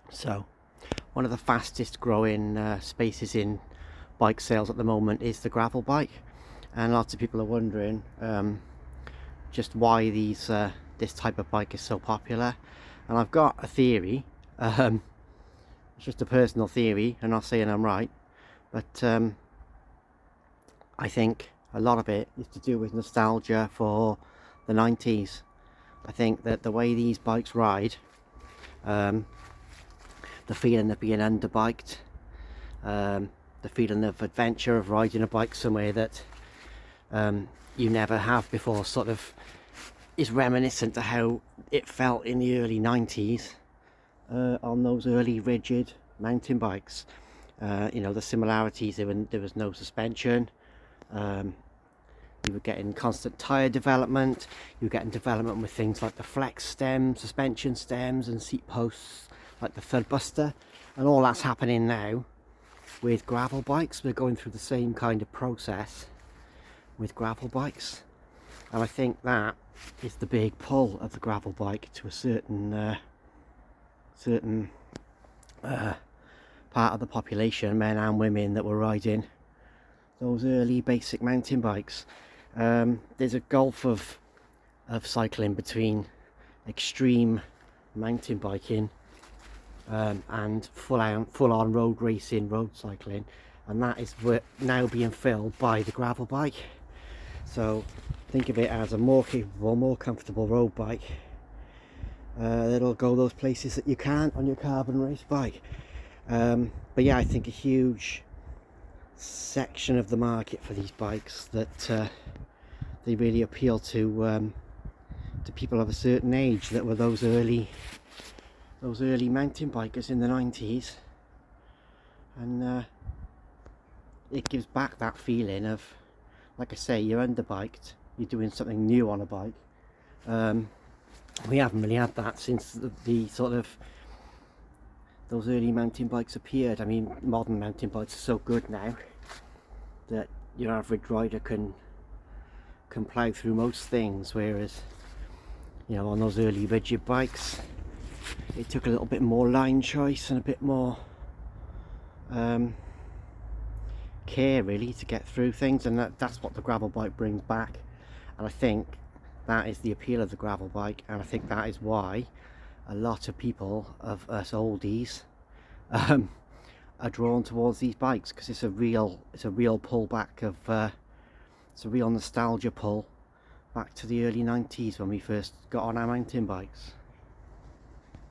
So one of the fastest growing spaces in bike sales at the moment is the gravel bike, and lots of people are wondering just why this type of bike is so popular. And I've got a theory. It's just a personal theory, and not saying I'm right, but I think a lot of it is to do with nostalgia for the 90s. I think that the way these bikes ride, the feeling of being underbiked, the feeling of adventure of riding a bike somewhere that you never have before, sort of is reminiscent to how it felt in the early 90s on those early rigid mountain bikes. You know, the similarities, there was no suspension. You were getting constant tyre development, you were getting development with things like the flex stems, suspension stems and seat posts like the Thudbuster, and all that's happening now with gravel bikes. We're going through the same kind of process with gravel bikes, and I think that is the big pull of the gravel bike to a certain part of the population, men and women, that were riding those early basic mountain bikes. There's a gulf of cycling between extreme mountain biking and full-on road racing, road cycling, and that is now being filled by the gravel bike. So think of it as a more capable, more comfortable road bike that'll go those places that you can't on your carbon race bike. But yeah, I think a huge section of the market for these bikes that they really appeal to people of a certain age that were those early mountain bikers in the 90s, and it gives back that feeling of, like I say, you're underbiked, you're doing something new on a bike. We haven't really had that since the sort of those early mountain bikes appeared. I mean, modern mountain bikes are so good now that your average rider can plough through most things, whereas, you know, on those early rigid bikes it took a little bit more line choice and a bit more care really to get through things, and that's what the gravel bike brings back. And I think that is the appeal of the gravel bike, and I think that is why a lot of people of us oldies are drawn towards these bikes, because it's a real pull back of it's a real nostalgia pull back to the early 90s when we first got on our mountain bikes.